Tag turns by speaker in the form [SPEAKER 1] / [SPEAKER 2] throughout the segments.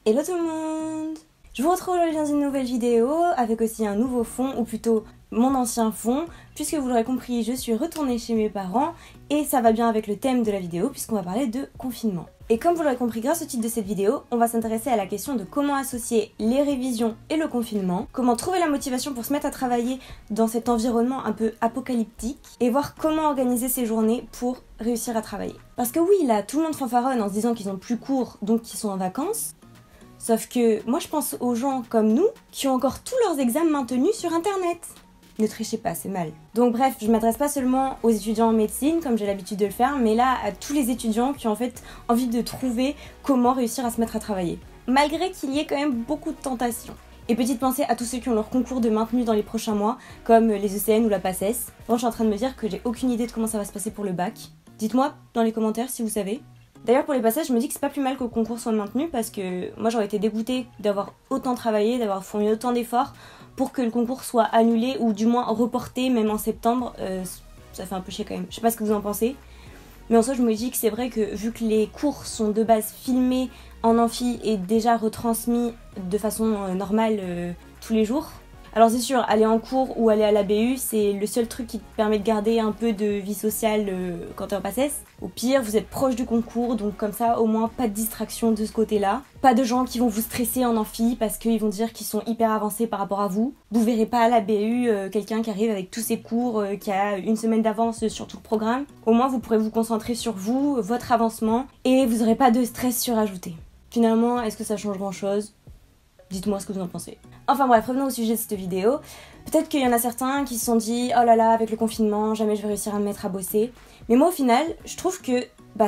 [SPEAKER 1] Hello tout le monde! Je vous retrouve aujourd'hui dans une nouvelle vidéo avec aussi un nouveau fond, ou plutôt mon ancien fond, puisque vous l'aurez compris, je suis retournée chez mes parents et ça va bien avec le thème de la vidéo puisqu'on va parler de confinement. Et comme vous l'aurez compris grâce au titre de cette vidéo, on va s'intéresser à la question de comment associer les révisions et le confinement, comment trouver la motivation pour se mettre à travailler dans cet environnement un peu apocalyptique et voir comment organiser ses journées pour réussir à travailler. Parce que oui, là, tout le monde fanfaronne en se disant qu'ils ont plus cours, donc qu'ils sont en vacances. Sauf que moi je pense aux gens comme nous qui ont encore tous leurs examens maintenus sur internet. Ne trichez pas, c'est mal. Donc bref, je m'adresse pas seulement aux étudiants en médecine comme j'ai l'habitude de le faire, mais là à tous les étudiants qui ont en fait envie de trouver comment réussir à se mettre à travailler. Malgré qu'il y ait quand même beaucoup de tentations. Et petite pensée à tous ceux qui ont leur concours de maintenu dans les prochains mois, comme les ECN ou la PACES. Bon, je suis en train de me dire que j'ai aucune idée de comment ça va se passer pour le bac. Dites-moi dans les commentaires si vous savez. D'ailleurs pour les passages, je me dis que c'est pas plus mal que le concours soit maintenu parce que moi j'aurais été dégoûtée d'avoir autant travaillé, d'avoir fourni autant d'efforts pour que le concours soit annulé ou du moins reporté même en septembre. Ça fait un peu chier quand même. Je sais pas ce que vous en pensez. Mais en soi je me dis que c'est vrai que vu que les cours sont de base filmés en amphi et déjà retransmis de façon normale tous les jours. Alors c'est sûr, aller en cours ou aller à la BU, c'est le seul truc qui te permet de garder un peu de vie sociale quand t'es en PACES. Au pire, vous êtes proche du concours, donc comme ça, au moins, pas de distraction de ce côté-là. Pas de gens qui vont vous stresser en amphi parce qu'ils vont dire qu'ils sont hyper avancés par rapport à vous. Vous verrez pas à la BU quelqu'un qui arrive avec tous ses cours, qui a une semaine d'avance sur tout le programme. Au moins, vous pourrez vous concentrer sur vous, votre avancement, et vous aurez pas de stress surajouté. Finalement, est-ce que ça change grand-chose ? Dites-moi ce que vous en pensez. Enfin bref, revenons au sujet de cette vidéo. Peut-être qu'il y en a certains qui se sont dit « Oh là là, avec le confinement, jamais je vais réussir à me mettre à bosser. » Mais moi au final, je trouve que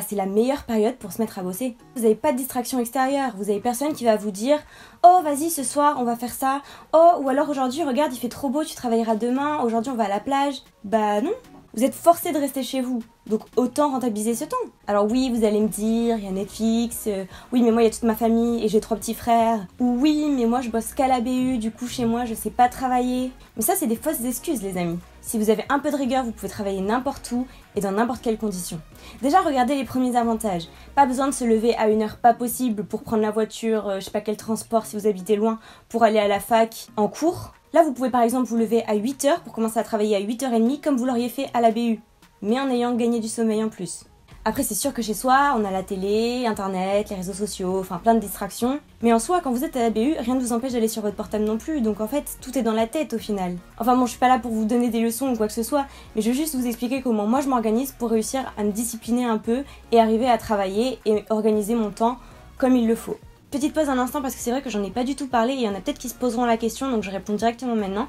[SPEAKER 1] c'est la meilleure période pour se mettre à bosser. Vous n'avez pas de distraction extérieure, vous avez personne qui va vous dire « Oh vas-y ce soir on va faire ça. Oh ou alors aujourd'hui regarde il fait trop beau, tu travailleras demain, aujourd'hui on va à la plage. » Bah non, vous êtes forcé de rester chez vous. Donc autant rentabiliser ce temps. Alors oui, vous allez me dire, il y a Netflix, oui mais moi il y a toute ma famille et j'ai 3 petits frères. Ou oui mais moi je bosse qu'à la BU, du coup chez moi je sais pas travailler. Mais ça c'est des fausses excuses les amis. Si vous avez un peu de rigueur, vous pouvez travailler n'importe où et dans n'importe quelle condition. Déjà regardez les premiers avantages. Pas besoin de se lever à une heure pas possible pour prendre la voiture, je sais pas quel transport si vous habitez loin, pour aller à la fac en cours. Là vous pouvez par exemple vous lever à 8h pour commencer à travailler à 8h30 comme vous l'auriez fait à la BU. Mais en ayant gagné du sommeil en plus. Après c'est sûr que chez soi, on a la télé, internet, les réseaux sociaux, enfin plein de distractions. Mais en soi, quand vous êtes à la BU, rien ne vous empêche d'aller sur votre portable non plus, donc en fait, tout est dans la tête au final. Enfin bon, je suis pas là pour vous donner des leçons ou quoi que ce soit, mais je veux juste vous expliquer comment moi je m'organise pour réussir à me discipliner un peu et arriver à travailler et organiser mon temps comme il le faut. Petite pause un instant parce que c'est vrai que j'en ai pas du tout parlé et il y en a peut-être qui se poseront la question, donc je réponds directement maintenant.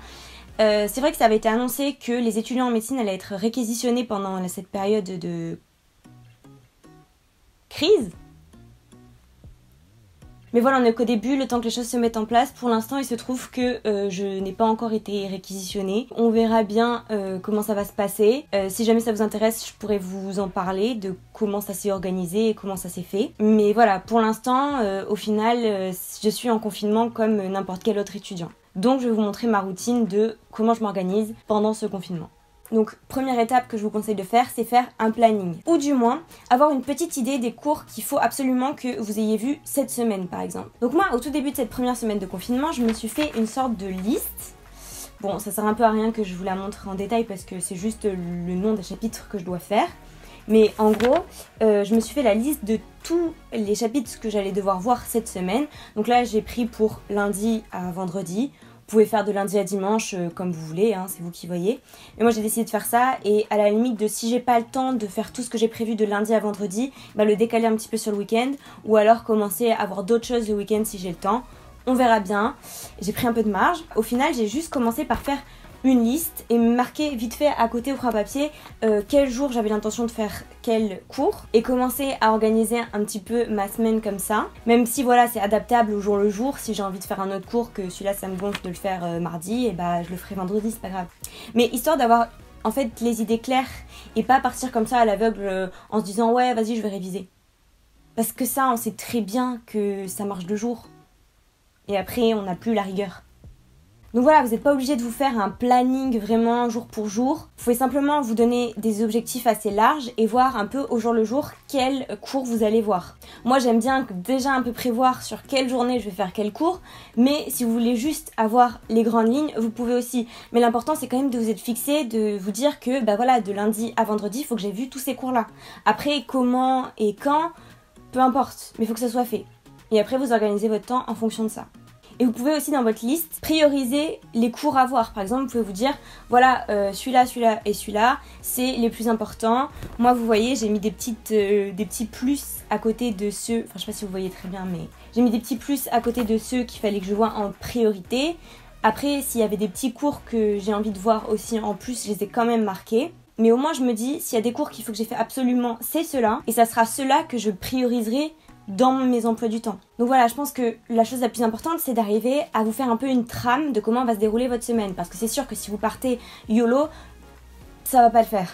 [SPEAKER 1] C'est vrai que ça avait été annoncé que les étudiants en médecine allaient être réquisitionnés pendant cette période de crise. Mais voilà, on n'est qu'au début, le temps que les choses se mettent en place. Pour l'instant, il se trouve que je n'ai pas encore été réquisitionnée. On verra bien comment ça va se passer. Si jamais ça vous intéresse, je pourrais vous en parler de comment ça s'est organisé et comment ça s'est fait. Mais voilà, pour l'instant, au final, je suis en confinement comme n'importe quel autre étudiant. Donc je vais vous montrer ma routine de comment je m'organise pendant ce confinement. Donc première étape que je vous conseille de faire, c'est faire un planning. Ou du moins, avoir une petite idée des cours qu'il faut absolument que vous ayez vus cette semaine par exemple. Donc moi, au tout début de cette première semaine de confinement, je me suis fait une sorte de liste. Bon, ça sert un peu à rien que je vous la montre en détail parce que c'est juste le nom des chapitres que je dois faire. Mais en gros, je me suis fait la liste de tous les chapitres que j'allais devoir voir cette semaine. Donc là, j'ai pris pour lundi à vendredi. Vous pouvez faire de lundi à dimanche comme vous voulez, hein, c'est vous qui voyez. Mais moi, j'ai décidé de faire ça et à la limite de si j'ai pas le temps de faire tout ce que j'ai prévu de lundi à vendredi, le décaler un petit peu sur le week-end ou alors commencer à avoir d'autres choses le week-end si j'ai le temps. On verra bien. J'ai pris un peu de marge. Au final, j'ai juste commencé par faire une liste et marquer vite fait à côté au crayon papier quel jour j'avais l'intention de faire quel cours et commencer à organiser un petit peu ma semaine comme ça, même si voilà c'est adaptable au jour le jour. Si j'ai envie de faire un autre cours que celui-là ça me gonfle de le faire mardi, et je le ferai vendredi, c'est pas grave. Mais histoire d'avoir en fait les idées claires et pas partir comme ça à l'aveugle en se disant ouais vas-y je vais réviser, parce que ça on sait très bien que ça marche 2 jours et après on n'a plus la rigueur. Donc voilà, vous n'êtes pas obligé de vous faire un planning vraiment jour pour jour. Vous pouvez simplement vous donner des objectifs assez larges et voir un peu au jour le jour quels cours vous allez voir. Moi j'aime bien déjà un peu prévoir sur quelle journée je vais faire quel cours, mais si vous voulez juste avoir les grandes lignes, vous pouvez aussi. Mais l'important c'est quand même de vous être fixé, de vous dire que bah voilà, de lundi à vendredi, il faut que j'ai vu tous ces cours-là. Après, comment et quand, peu importe, mais il faut que ça soit fait. Et après, vous organisez votre temps en fonction de ça. Et vous pouvez aussi dans votre liste prioriser les cours à voir. Par exemple, vous pouvez vous dire, voilà, celui-là, celui-là et celui-là, c'est les plus importants. Moi, vous voyez, j'ai mis des petits plus à côté de ceux, enfin je sais pas si vous voyez très bien, mais j'ai mis des petits plus à côté de ceux qu'il fallait que je vois en priorité. Après, s'il y avait des petits cours que j'ai envie de voir aussi en plus, je les ai quand même marqués. Mais au moins, je me dis, s'il y a des cours qu'il faut que j'ai fait absolument, c'est ceux-là. Et ça sera ceux-là que je prioriserai dans mes emplois du temps. Donc voilà, je pense que la chose la plus importante, c'est d'arriver à vous faire un peu une trame de comment va se dérouler votre semaine. Parce que c'est sûr que si vous partez YOLO, ça va pas le faire.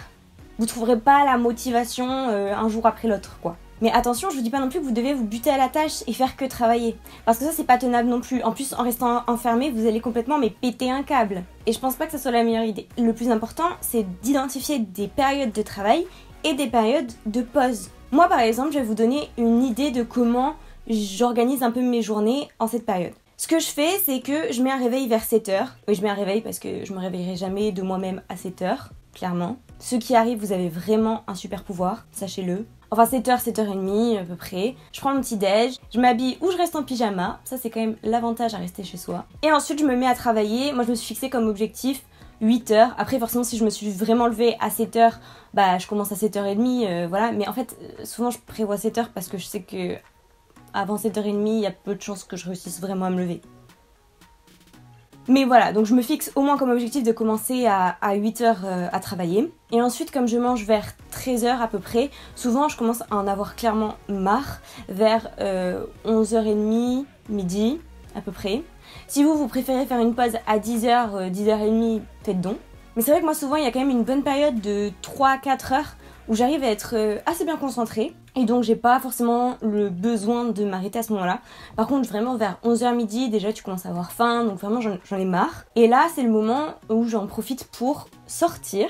[SPEAKER 1] Vous trouverez pas la motivation un jour après l'autre, quoi. Mais attention, je vous dis pas non plus que vous devez vous buter à la tâche et faire que travailler. Parce que ça, c'est pas tenable non plus. En plus, en restant enfermé, vous allez complètement péter un câble. Et je pense pas que ça soit la meilleure idée. Le plus important, c'est d'identifier des périodes de travail et des périodes de pause. Moi, par exemple, je vais vous donner une idée de comment j'organise un peu mes journées en cette période. Ce que je fais, c'est que je mets un réveil vers 7h. Oui, je mets un réveil parce que je me réveillerai jamais de moi-même à 7h, clairement. Ceux qui arrivent, vous avez vraiment un super pouvoir, sachez-le. Enfin 7h, 7h30 à peu près. Je prends mon petit déj, je m'habille ou je reste en pyjama. Ça, c'est quand même l'avantage à rester chez soi. Et ensuite, je me mets à travailler. Moi, je me suis fixé comme objectif 8h. Après, forcément, si je me suis vraiment levée à 7h, bah je commence à 7h30, voilà. Mais en fait, souvent, je prévois 7h parce que je sais que avant 7h30, il y a peu de chances que je réussisse vraiment à me lever. Mais voilà, donc je me fixe au moins comme objectif de commencer à 8h à travailler. Et ensuite, comme je mange vers 13h à peu près, souvent je commence à en avoir clairement marre vers 11h30, midi à peu près. Si vous préférez faire une pause à 10h, 10h30, faites donc. Mais c'est vrai que moi souvent il y a quand même une bonne période de 3-4 heures où j'arrive à être assez bien concentrée. Et donc j'ai pas forcément le besoin de m'arrêter à ce moment-là. Par contre vraiment vers 11h midi, déjà tu commences à avoir faim, donc vraiment j'en ai marre. Et là c'est le moment où j'en profite pour sortir.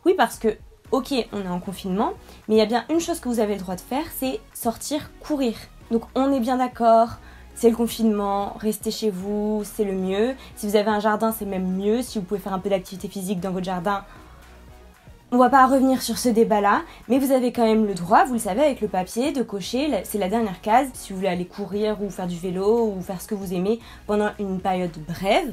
[SPEAKER 1] Oui, parce que ok, on est en confinement, mais il y a bien une chose que vous avez le droit de faire, c'est sortir courir. Donc on est bien d'accord, c'est le confinement, restez chez vous, c'est le mieux. Si vous avez un jardin, c'est même mieux. Si vous pouvez faire un peu d'activité physique dans votre jardin, on va pas revenir sur ce débat-là, mais vous avez quand même le droit, vous le savez, avec le papier, de cocher, c'est la dernière case, si vous voulez aller courir ou faire du vélo ou faire ce que vous aimez pendant une période brève,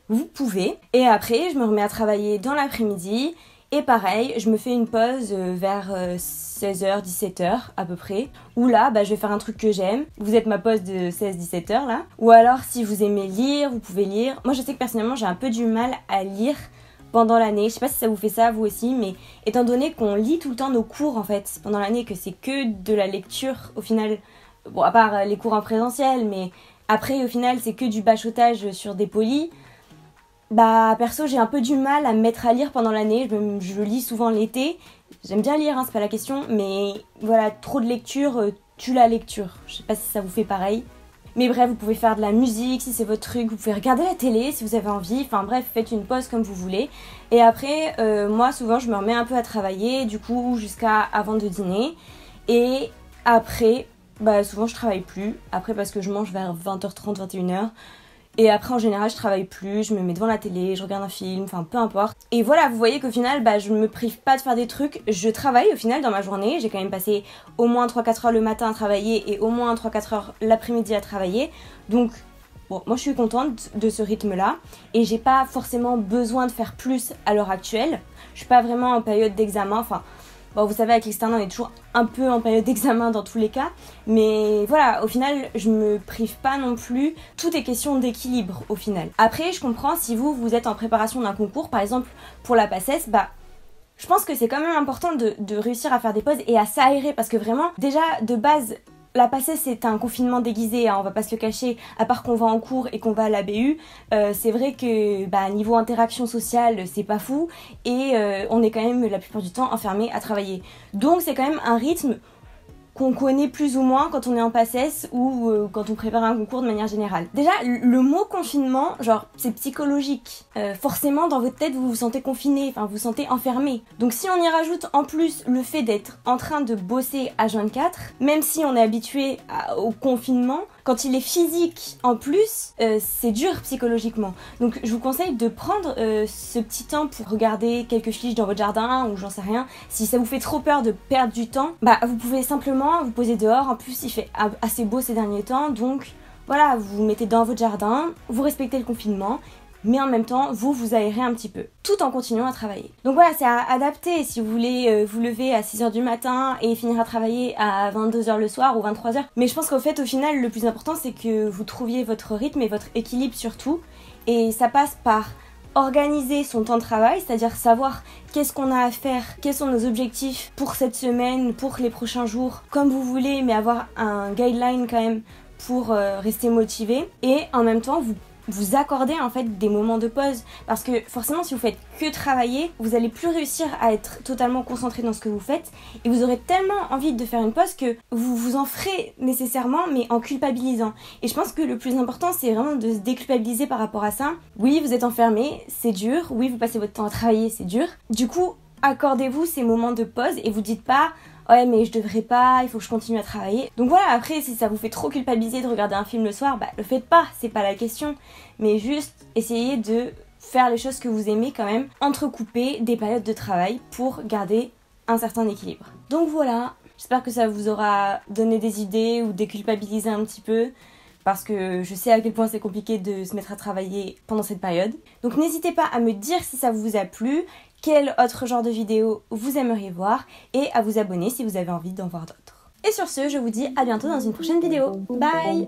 [SPEAKER 1] vous pouvez. Et après, je me remets à travailler dans l'après-midi, et pareil, je me fais une pause vers 16h, 17h à peu près, où là, je vais faire un truc que j'aime. Vous êtes ma pause de 16-17h là. Ou alors, si vous aimez lire, vous pouvez lire. Moi, je sais que personnellement, j'ai un peu du mal à lire pendant l'année. Je sais pas si ça vous fait ça vous aussi, mais étant donné qu'on lit tout le temps nos cours en fait pendant l'année, que c'est que de la lecture au final, bon à part les cours en présentiel, mais après au final c'est que du bachotage sur des polis, perso j'ai un peu du mal à me mettre à lire pendant l'année. Je lis souvent l'été, j'aime bien lire, c'est pas la question, mais voilà, trop de lecture tue la lecture. Je sais pas si ça vous fait pareil. Mais bref, vous pouvez faire de la musique si c'est votre truc, vous pouvez regarder la télé si vous avez envie, enfin bref, faites une pause comme vous voulez. Et après, moi souvent je me remets un peu à travailler, du coup jusqu'à avant de dîner. Et après, souvent je travaille plus, après parce que je mange vers 20h30, 21h. Et après en général je travaille plus, je me mets devant la télé, je regarde un film, enfin peu importe. Et voilà, vous voyez qu'au final je ne me prive pas de faire des trucs, je travaille au final dans ma journée. J'ai quand même passé au moins 3-4 heures le matin à travailler et au moins 3-4 heures l'après-midi à travailler. Donc bon, moi je suis contente de ce rythme là et j'ai pas forcément besoin de faire plus à l'heure actuelle. Je suis pas vraiment en période d'examen, enfin bon, vous savez, avec l'externe, on est toujours un peu en période d'examen dans tous les cas. Mais voilà, au final, je me prive pas non plus. Tout est question d'équilibre, au final. Après, je comprends si vous êtes en préparation d'un concours, par exemple, pour la PACES, je pense que c'est quand même important de réussir à faire des pauses et à s'aérer. Parce que vraiment, déjà, de base, la PACES c'est un confinement déguisé, on va pas se le cacher, à part qu'on va en cours et qu'on va à la BU, c'est vrai que niveau interaction sociale c'est pas fou et on est quand même la plupart du temps enfermé à travailler. Donc c'est quand même un rythme qu'on connaît plus ou moins quand on est en PACES ou quand on prépare un concours de manière générale. Déjà, le mot confinement, genre, c'est psychologique. Forcément, dans votre tête, vous vous sentez confiné, enfin, vous vous sentez enfermé. Donc si on y rajoute en plus le fait d'être en train de bosser H24, même si on est habitué au confinement, quand il est physique en plus, c'est dur psychologiquement. Donc je vous conseille de prendre ce petit temps pour regarder quelques fiches dans votre jardin ou j'en sais rien. Si ça vous fait trop peur de perdre du temps, bah vous pouvez simplement vous poser dehors. En plus il fait assez beau ces derniers temps, donc voilà, vous vous mettez dans votre jardin, vous respectez le confinement, mais en même temps, vous aérez un petit peu, tout en continuant à travailler. Donc voilà, c'est à adapter si vous voulez vous lever à 6h du matin et finir à travailler à 22h le soir ou 23h. Mais je pense qu'au fait, au final, le plus important, c'est que vous trouviez votre rythme et votre équilibre surtout. Et ça passe par organiser son temps de travail, c'est-à-dire savoir qu'est-ce qu'on a à faire, quels sont nos objectifs pour cette semaine, pour les prochains jours, comme vous voulez, mais avoir un guideline quand même pour rester motivé. Et en même temps, vous accordez en fait des moments de pause, parce que forcément si vous faites que travailler, vous allez plus réussir à être totalement concentré dans ce que vous faites et vous aurez tellement envie de faire une pause que vous vous en ferez nécessairement, mais en culpabilisant. Et je pense que le plus important, c'est vraiment de se déculpabiliser par rapport à ça. Oui, vous êtes enfermé, c'est dur, oui, vous passez votre temps à travailler, c'est dur. Du coup, accordez-vous ces moments de pause et vous dites pas ouais mais je devrais pas, il faut que je continue à travailler. Donc voilà, après si ça vous fait trop culpabiliser de regarder un film le soir, bah le faites pas, c'est pas la question. Mais juste essayez de faire les choses que vous aimez quand même, entrecouper des périodes de travail pour garder un certain équilibre. Donc voilà, j'espère que ça vous aura donné des idées ou déculpabilisé un petit peu, parce que je sais à quel point c'est compliqué de se mettre à travailler pendant cette période. Donc n'hésitez pas à me dire si ça vous a plu, quel autre genre de vidéo vous aimeriez voir et à vous abonner si vous avez envie d'en voir d'autres. Et sur ce, je vous dis à bientôt dans une prochaine vidéo. Bye!